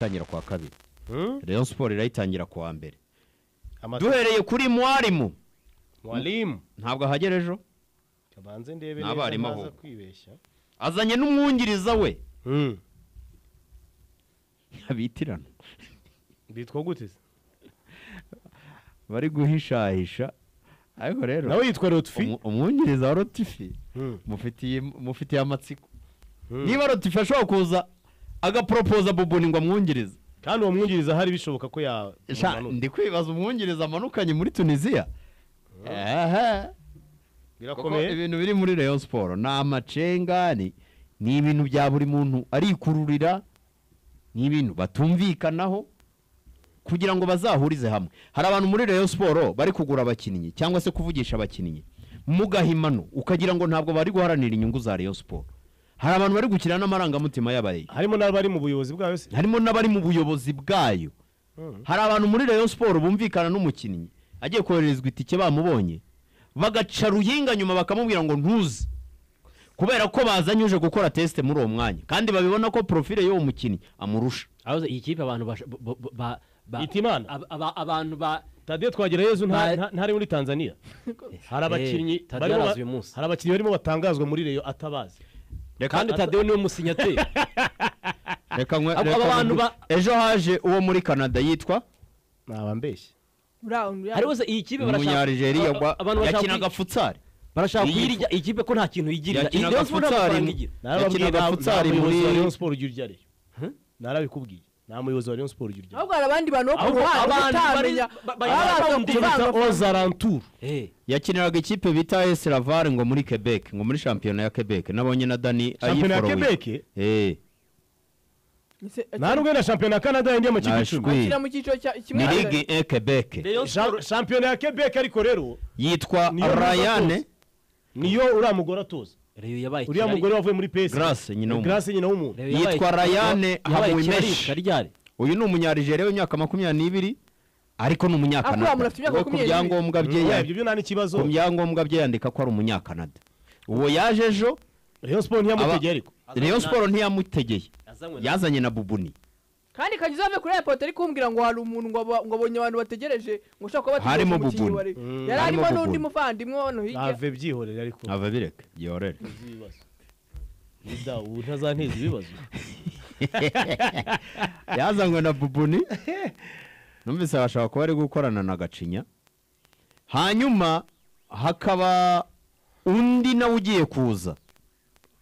tangira kwa kabiri Rayon Sport irayitangira kwa mbere duhereye kuri mwarimu ntabwo hagerejo kabanze ndebe neza naza kwibeshya azanye n'umwungiriza we abitirana bitwa gute bari guhishahisha ariko rero nawe yitwa Lotfi umwungiriza wa Lotfi mufitiye amatsiko niba Lotfi ashobora kuza agapropoza Bubuni ngo amwungiriza kandi uwo mwungiriza hari bishoboka ko ya ndi kwibaza umwungiriza amanukanye muri Tunisia birakomeye ibintu biri muri Rayon Sport na amacengani ni ibintu bya buri muntu arikururira ni ibintu batumvikanaho kugira ngo bazahurize hamwe hari abantu muri Rayon Sport bari kugura abakinnyi cyangwa se kuvugisha abakinnyi mugahimano ukagira ngo ntabwo bari guharanira inyungu za Rayon Sport hari abantu bari gukina n'amarangamutima y'abaye harimo n'abari mu buyobozi bwayo se harimo n'abari mu buyobozi bwayo hari abantu muri Rayon Sport bumvikana n'umukinnyi agiye koherezwa itike bamubonye bagaca ruhinga nyuma bakamubwira ngo ntuze kubera ko bazanyuje gukora test muri uwo mwanya kandi babibona ko profile y'uwo mukinnyi amurusha aho iyi kipe abantu Itimana abantu ba Tadeo Twagirayezu ntari muri Tanzania hari abakinnyi barimo batangazwa muri Rayon atabazi kandi Tadeo niwe musinyateri reka ejo haje uwo muri Canada yitwa nabambeshye hari wose iyi kipe barashaka yakinaga futsal barashaka kwirya ikipe ko nta kintu yigirira yakinaga futsal muri Rayon Sport y'uryareyo narabikubwiye nta muyobozi wa Rayon Sport y'uryareyo ahubwo abandi bantu ku ruhande batamenya Ozarantour yakiniraga ikipe bita AS Laval ngo muri Quebec ngo muri championnat ya Quebec nabonye na Dani championnat ya Quebec narugwe na championnat ya Canada ndiye mu kipe 10 akira mu kico kimwe ni Ligue 1 Quebec championnat ya Quebec ariko rero yitwa Ryan niyo uramugora toza uriya mugore wavuye muri PS Grace nyina w'umuntu yitwa Ryan Hamuimesh uyu ni umunyarigeria w'imyaka 22 ariko ni umunyakanada ku byangombwa bye ibyo nani kibazo ku byangombwa bye yandika ko ari umunyakanada uwo yaje ejo Rayon Sport ntiyamutegeye ariko Rayon Sport ntiyamutegeye yazanye na Bubuni kandi kagize ave kuri airport ari kumbwira ngo hari umuntu ngo abonye abantu bategereje ngo ushaka kuba harimo Bubuni yari arimo n'undi muvandimwe wono hirya ave byihorera ariko ave bireke byihorere Ida utazanteza ibibazo yazanywe na Bubuni numvise bashaka kuba ari gukorana na Gacinya hanyuma hakaba undi nawe ugiye kuza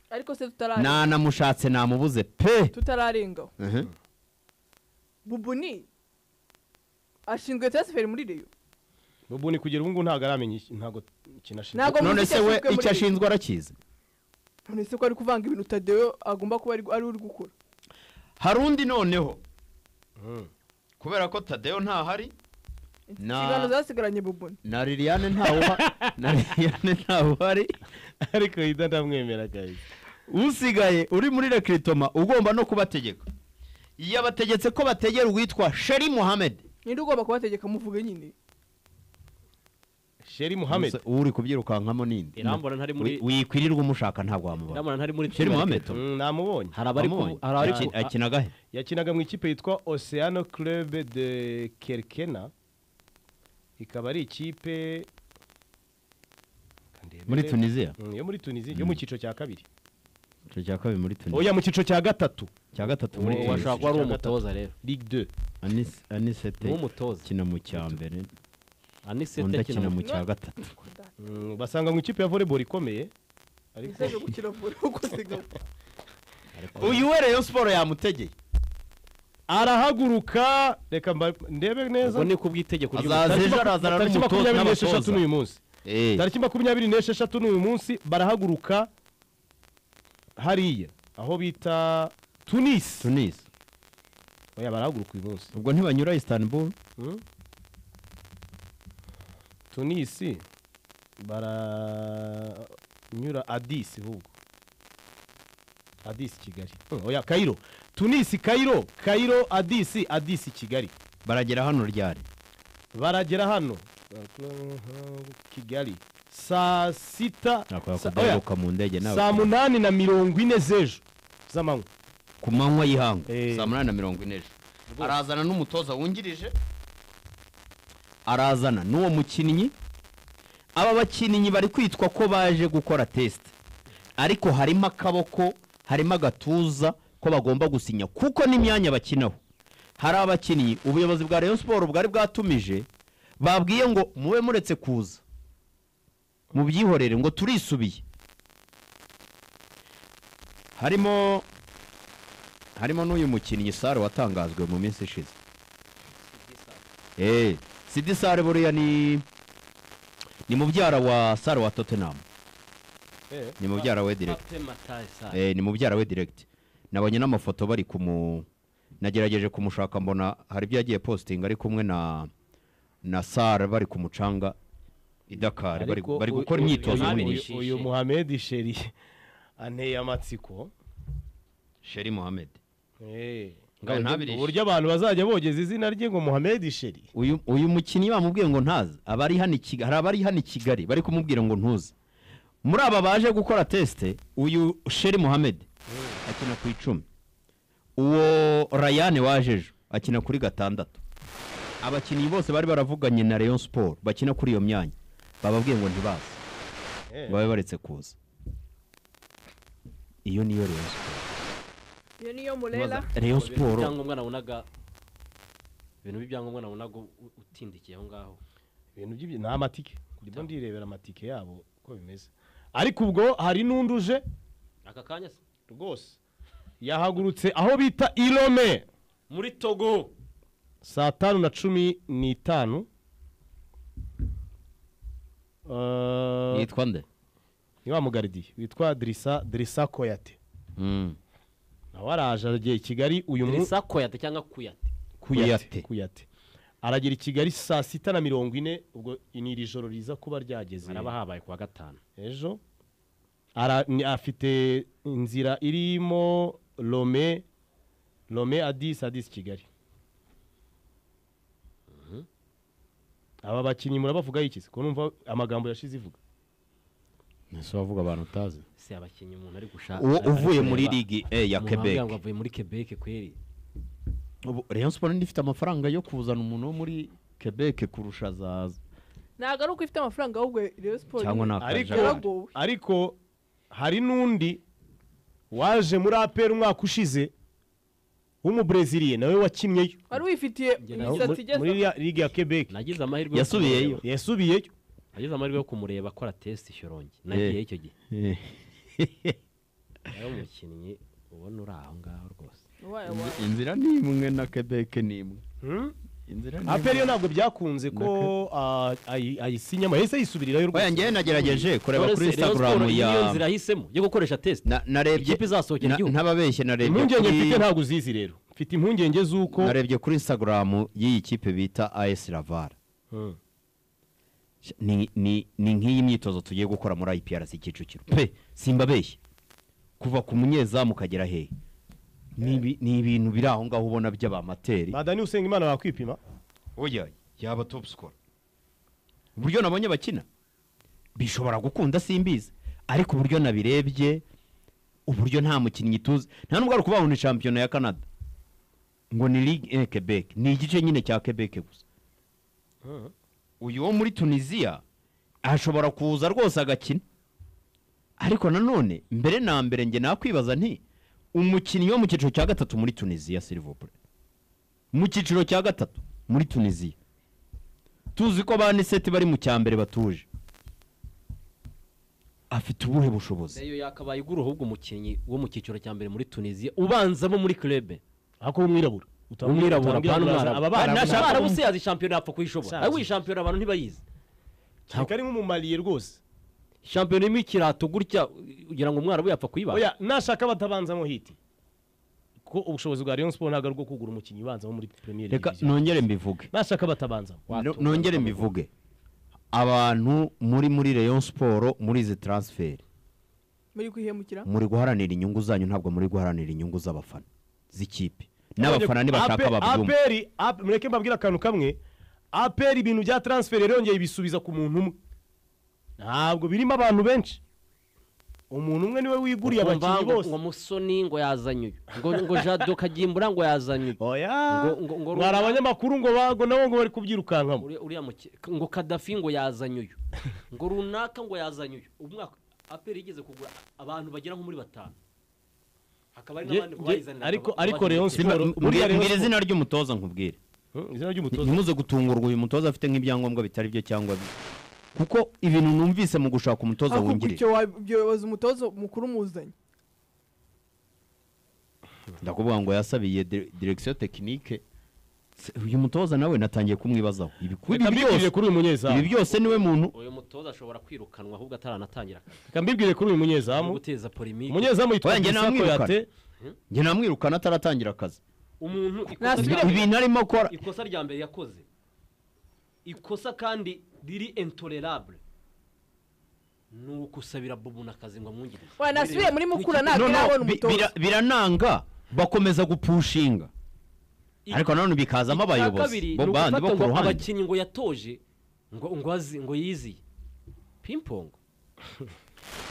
ariko se tutararenga namushatse namubuze pe tutararenga Bubuni ashinzwe transfer muri Rayon Bubuni kugira ubu ngo ntago aramenye ntago kinashinzwe none se we icyo ashinzwe arakize none se ko ari kuvanga ibintu Tadeo agomba kuba ari uri gukora harundi noneho kubera ko Tadeo ntahari Sigano zasigaranye Bubuni na Liliane ntawuhari ariko Ida ndamwemera guys usigaye uri muri recruitment ugomba no kubategeka iyo bategetse ko bategera uwitwa Sheri Mohamed ninde ugomba kubategeka muvuge nyine Sheri Mohamed uri kubyirukankamo ninde irambona ntari muri wikwirirwa umushaka ntabwo wamubona irambona ntari muri Sheri Mohamed namubonye harabari akinaga he yakinaga mu ikipe yitwa Oceano Club de Kerkena ikaba ari ikipe muri Tunisia yo muri Tunisia yo mu kico cya kabiri cya kabiri muri Tunisia oya mu kico cya gatatu muri washaka ko ari umutoza rero Ligue 2 Anisete umutoza kina mu cyambere Anisete kina mu cya gatatu basanga mu ikipe ya volleyball ikomeye ariko se gukira volleyball uko sigaho uyu we Rayon Sport yamutegeye arahaguruka reka ndebe neza ubwo ni kubwitegeko azazana n'umutoza n'abatoza n'uyu munsi tariki 26 n'uyu munsi barahaguruka hariya aho bita Tunis oya barahaguruka uyu munsi ubwo ntibanyura Istanbul Tunis baranyura Addis ahubwo Addis Kigali oya Cairo Tunis Cairo Addis Kigali baragera hano ryari baragera hano Kigali saa 6 mu ndege nawe saa 8:40 z'ejo z'amanywa ku manywa y'ihanga saa 8:40 arazana n'umutoza wungirije arazana n'uwo mukinnyi. Aba bakinnyi bari kwitwa ko baje gukora test, ariko harimo akaboko, harimo agatuza ko bagomba gusinya kuko n'imyanya bakinaho. Hari abakinnyi ubuyobozi bwa Rayon Sport bwari bwatumije babwiye ngo mube muretse kuza mu byihorere ngo turisubiye. Harimo n'uyu mukinnyi Sare watangazwe mu minsi ishize. Sidi Sare buriya ni mubyara wa Sare wa Tottenham. Ni mubyara we direct. Ni mubyara we direct. Nabonye n'amafoto bari nagerageje kumushaka mbona hari ibyo yagiye posting ari kumwe na Sare bari kumucanga i Dakar bari gukora imyitozo muri uyu Mohamed Sheri anteye amatsiko. Sheri Mohamed. Uburyo abantu bazajya bogeza izina rye ngo Mohamed Sheri. Uyu mukinnyi bamubwiye ngo ntazi, abari hano i Kigali bari kumubwira ngo ntuzi. Muri aba baje gukora teste uyu Sheri Mohamed akina ku 10. Uwo Ryan wajeje akina kuri 6. Abakinnyi bose bari baravuganye na Rayon Sport bakina kuri iyo myanya bababwiye ngo ntibazi. Babe baretse kuza. Iyo niyo Rayon Sport. Iyo niyo Murera. Rayon Sport. Ibyangombwa nabonaga ibintu by'ibyangombwa nabonaga utindikiye aho ngaho. Ibintu nta matike. Ndimo ndirebera amatike yabo uko bimeze. Ariko ubwo hari n'unduje aka kanya se rwose yahagurutse aho bita Ilome muri Togo saa 5:15. Yitwa nde? Ni wa mugaridi witwa Drissa Koyate. Nawe araje agiye i Kigali uyu Drissa Koyate cyangwa Kuyate. Aragera i Kigali saa 6:40 ubwo iniri joro riza kuba ryageze. Araba habaye kuwa 5 ejo. Afite inzira irimo Lome Addis Kigali. Aba bakinnyi murabavuga iki se ko numva amagambo yashize ivuga. Nese bavuga abantu utazi. Se abakinnyi umuntu ari gushaka. Uvuye muri Ligue ya Quebec. Ngo avuye muri Quebec kweri. Rayon Sport ndifite amafaranga yo kuzana umuntu wo muri Quebec kurusha zaza. Ntago ari uko ifite amafaranga ahubwo Rayon Sport. Ariko hari nundi waje muri APR umwaka ushize w'umubreziliye nawe wakinnyeyo. Wari wifitiye imisatsi igeze muri Ligue ya Quebec. Nagize amahirwe yasubiyeyo. Nagize amahirwe yo kumureba akora test Shyorongi. Nagiye icyo gihe. Yari umukinnyi ubona uri aho ngaho rwose. Inzira ni imwe na Quebec ni imwe. APR yo ntabwo byakunze ko ayisinyama yese yisubirirayo rwose. Oya ngiye nagerageje kureba kuri Instagram ya nzira hisemo yo gukoresha test. Narebye ikipe izasokera igihugu. Ntababeshye narebye. Impungenge mfite ntabwo uzizi rero. Mfite impungenge z'uko narebye kuri Instagram y'iyi kipe bita AS Laval. Ni nk'iyi myitozo tugiye gukora muri IPRC Kicukiro. Pe simbabeshye. Kuva ku munyezamu kagera he. Ni ibintu biri aho ngaho ubona by'abamateri. Badani usenga Imana bakwipima. Oya yaba top score. Uburyo nabonye bakina bishobora gukunda simbizi, ariko uburyo nabirebye uburyo nta mukinnyi tuzi, nta nubwo ari kubaho ni championnat ya Canada ngo ni Ligue Quebec, ni igice nyine cya Quebec gusa. Uyu wo muri Tunisia ashobora kuza rwose agakina, ariko nanone mbere na mbere nge nakwibaza nti umukinnyi wo mu cyiciro cya 3 muri Tunisia s'il vous plaît, mu cyiciro cya 3 muri Tunisia tuzi ko bane seti bari mu cyambere batuje, afite ubuhe bushobozi? Eyo yakabaye iguru ahubwo umukinnyi wo mu cyiciro cya mbere muri Tunisia ubanzamo muri club ako umwirabura umwirabura pana abara bose yazi champion yapfa kuyishobora ayi champion abantu ntibayizi kari nk'umumaliye rwose champion imikirato gutya ugira ngo umwarabu yapfa kuyiba. Oya nashaka batabanzamo hiti ko ubushobozi bwa Rayon Sport ntago rwo kugura umukinnyi ubanzamo muri Premier League. Reka nongere mbivuge, nashaka batabanzamo nongere mbivuge, abantu muri Rayon Sport muri izi transfer muri kwihemukira, muri guharanira inyungu zanyu, ntabwo muri guharanira inyungu z'abafana z'ikipe n'abafana nibashaka babyumva. APR mureke mbabwira akantu kamwe, APR ibintu bya transfer rero yongeye ibisubiza ku muntu umwe, ntabwo birimo abantu benshi. umuntu umwe niwe wiguriye abakinnyi bose ngo Musoni ngo yazanye ngo Jado Kagimbura ngo yazanye oya ngo hari abanyamakuru ngo nabo ngo bari kubyirukankamo uriya ngo Kadafi ngo yazanye uyu ngo runaka ngo yazanye uyu umwaka APR igeze kugura abantu bagera nko muri 5 hakaba ari n'abandi bayizanira ariko Rayon Sport mbwira izina ry'umutoza nkubwire izina ry'umutoza ntimuze gutungurwa uyu mutoza afite nk'ibyangombwa bitari byo cyangwa kuko ibintu numvise mu gushaka umutoza wungirije icyo wabiyoboza umutoza mukuru muzanye ndakuvuga ngo yasabiye direction technique uyu mutoza nawe natangiye kumwibazaho ibi kuri uyu munyezamu ibi byose niwe muntu uyu mutoza ashobora kwirukanwa ahubwo ataranatangira kambibwire kuri uyu munyezamu guteza polemique umunyezamu yitwa Gisako nge namwirukana ataratangira akazi umuntu ibintu arimo akora ikosa rya mbere yakoze ikosa kandi riri intolerable nukusabira Bobo nakazi ngo amwungirize wa nasubiye muri mukura ntabwo umutoza birananga bakomeza gupushinga ariko none bikazamo abayobozi bo bandi bo ku ruhande abakinnyi ngo yatoje ngo yiziye pingpong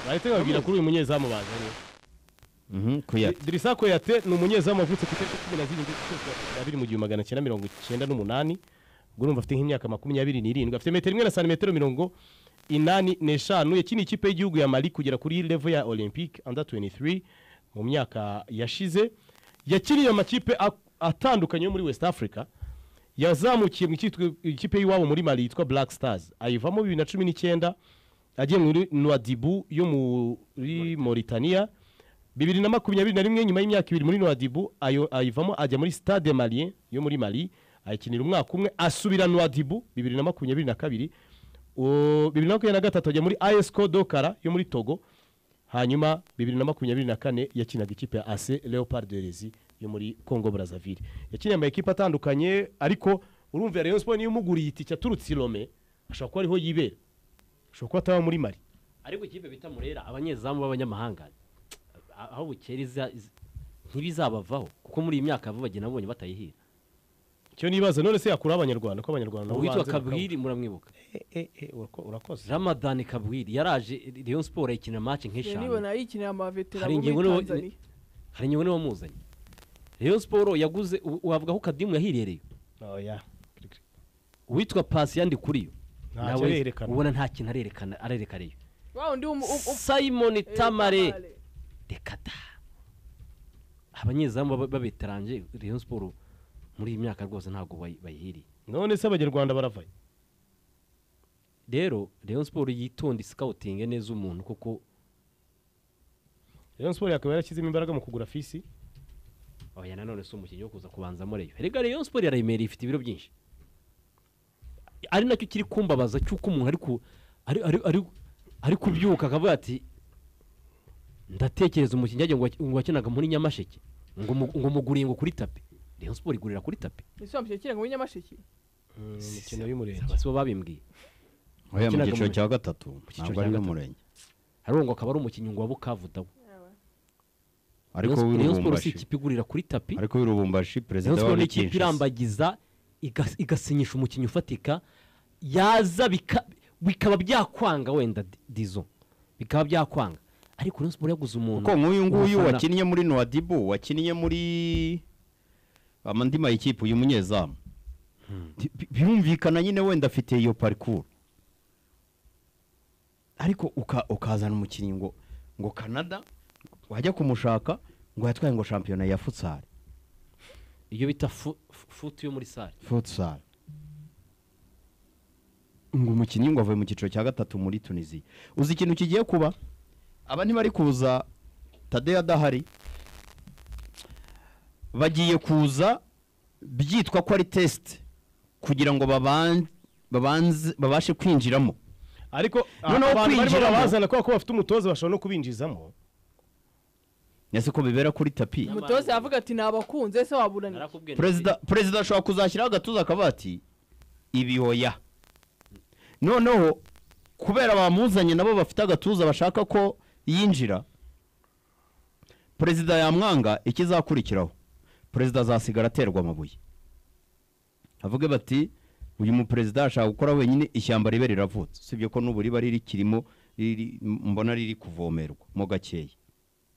bahita babwira kuri uyu munyezamu bazanye Kuyate Dirisa Kuyate ni umunyezamu wavutse ku itariki 17 mu 1998 urumva afite nk'imyaka 27 afite metero 1 na santimetero 85 yakiniye ikipe y'igihugu ya Mali kugera kuri level ya Olympique under 23 mu myaka yashize yakiniye amakipe atandukanye yo muri West Africa yazamukiye mu ikipe y'iwabo muri Mali yitwa Black Stars ayivamo 2019 agiye muri Nouadhibou yo muri Mauritania 2021 nyuma y'imyaka 2 muri Nouadhibou ayivamo ajya muri Stade Malien yo muri Mali ayikinira umwaka umwe asubira Nouadhibou 2022 2023 ajya muri AS Kodokara yo muri Togo hanyuma 2024 yakinaga ikipe ya AC Leopard de Rezi yo muri Congo Brazzaville yakiniye ama ekipe atandukanye ariko urumva Rayon Sport niyo muguriye itike turutse Lome ashobora kuba ariho yibera ashobora kuba ataba muri Mali ariko ikipe bita Murera abanyezamu b'abanyamahanga aho bukeriza ntibizabavaho kuko muri iyi myaka vuba bagena nabonye batayihira cyo nibaza none se yakura abanyarwanda ko abanyarwanda nabo witwa Kabwiri muramwibuka urakoze Ramadan Kabwiri yaraje Rayon Sport ayikina match nk'eshanu nibona yikinira ama veterano muri Tanzania hari nyine wamuzanye Rayon Sport yaguze wavuga ko Kadimu yahirereye oya witwa Pasi yandi kuri yo nawe ubona nta kintu arerekana wow ndi Simon Tamare dekata abanyezamu babeteranje Rayon Sport muri iyi myaka rwose ntago bayihiriye none se abanyarwanda baravaye rero Rayon Sport yitonda scouting neza umuntu kuko Rayon Sport yakaba yarashyizemo imbaraga mu kugura fisi oya nanone se umukinnyi wo kuza kubanzamo reyo rega Rayon Sport yarayimera ifite ibiro byinshi ari nacyo kiri kumbabaza cyuko umuntu ari kubyuka akavuga ati ndatekereza umukinnyi yagiye ngo wakinaga muri Nyamasheke ngo muguriye ngo kuri tapi Rayon Sport igurira kuri tapi ese wamushekira ngo muri Nyamasheke imikino y'umurenge basibo babimbwiye oya mu giciro cya gatatu ntabwo ari n'umurenge hariho ngo akaba ari umukinnyi ngo wabukavu dawo ariko Rayon Sport si ikipe igurira kuri tapi ariko wirubumbashi president Rayon Sport wa ikipe irambagiza igasinyisha umukinnyi ufatika yaza bikaba byakwanga wenda dizo bikaba byakwanga ariko Rayon Sport yaguze umuntu kuko nk'uyu nguyu wakinnye muri Nouadhibou wakinnye muri amandima y'ikipe uyu munyezamu birumvikana nyine wenda afite iyo parcours ariko ukazana umukinnyi ngo Canada wajya kumushaka ngo yatwaye ngo shampiyona ya futsal iyo bita foot yo muri sale futsal ngo umukinnyi ngo avuye mu giciro cya gatatu muri Tunisia uzi ikintu kigiye kuba aba ntibari kuza Tadeo adahari bagiye kuza byitwa ko ari test kugira ngo babashe kwinjiramo ariko abantu barimo babazana ko bafite umutoza bashobora no kubinjizamo nese ko bibera kuri tapi umutoza yavuga ati nabakunze se waburana president ashobora kuzashyiraho agatuza akabati ibihoya noneho kubera bamuzanye nabo bafite agatuza bashaka ko yinjira president yamwanga ikizakurikiraho president azasigara aterwa amabuye avuge bati uyu mu president ashaka gukora wenyine ishyamba ribe riravutse sibyo ko n'ubu riba rikirimo mbona riri kuvomerwa mo gakeya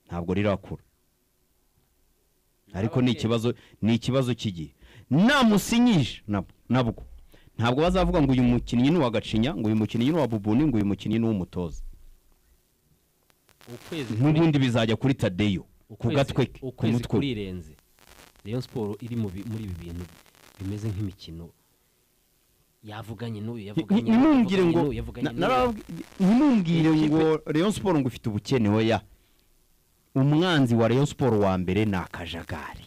ntabwo rirakura ariko ni ikibazo cy'igihe namusinyisha nabwo ntabwo bazavuga ngo uyu mukinnyi ni uwagacinya ngo uyu mukinnyi ni uwa Bubuni ngo uyu mukinnyi ni uw'umutoza n'ubundi bizajya kuri Tadeyo ku gatwe ku mutwe kurirenze Rayon Sport iri muri ibi bintu bimeze nk'imikino yavuganye n'uyu yavuganye ntimumbwire ngo Rayon Sport ngo ufite ubukene oya umwanzi wa Rayon Sport wa mbere ni akajagari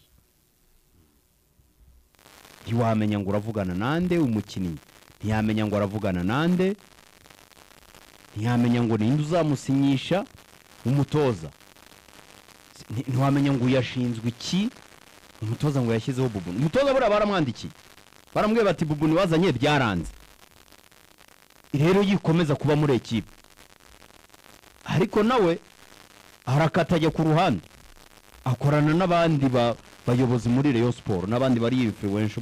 ntiwamenya ngo uravugana nande umukinnyi ntiyamenya ngo aravugana nande ntiyamenya ngo ninde uzamusinyisha umutoza ntiwamenya ngo yashinzwe iki umutoza ngo yashyizeho Bubuni umutoza buriya baramwandikiye baramubwiye bati Bubuni wazanye byaranze rero yikomeza kuba muri ekipe ariko nawe arakatajya ku ruhande akorana n'abandi bayobozi muri Rayon Sport n'abandi bari influence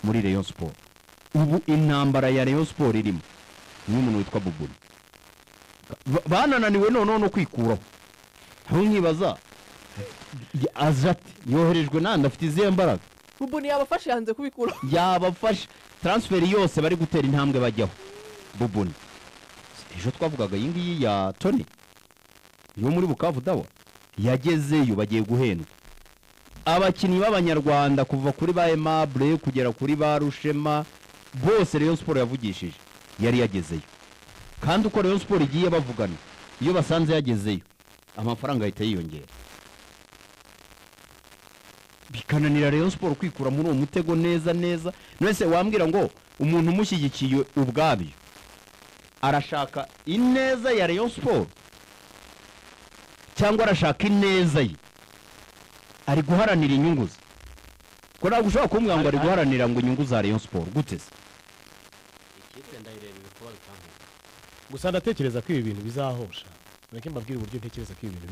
muri Rayon Sport ubu intambara ya Rayon Sport irimo ni umuntu witwa Bubuni banananiwe no kwikuraho aho nkibaza azati yoherejwe nande afite izihe mbaraga Bubuni yabafashe hanze kubikuraho yabafashe transfer yose bari gutera intambwe bajyaho Bubuni ejo twavugaga iyi ngiyi ya Tony yo muri Bukavu dawa yagezeyo bagiye guhendwa abakinnyi b'abanyarwanda kuva kuri ba Aimable kugera kuri ba Rushema bose Rayon Sport yavugishije yari yagezeyo kandi uko Rayon Sport igiye bavugana iyo basanze yagezeyo amafaranga ahita yiyongera bikananira Rayon Sport kwikura muri uwo mutego neza nese wambwira ngo umuntu umushyigikiye ubwabyo arashaka ineza ya Rayon Sport cyangwa arashaka ineza ye ari guharanira inyungu ze ko ntabwo ushobora kumbwira ngo ari guharanira ngo inyungu za Rayon Sport gute se gusa ndatekereza ko ibi bintu bizahosha nake mbabwira uburyo ntekereza ko ibi bintu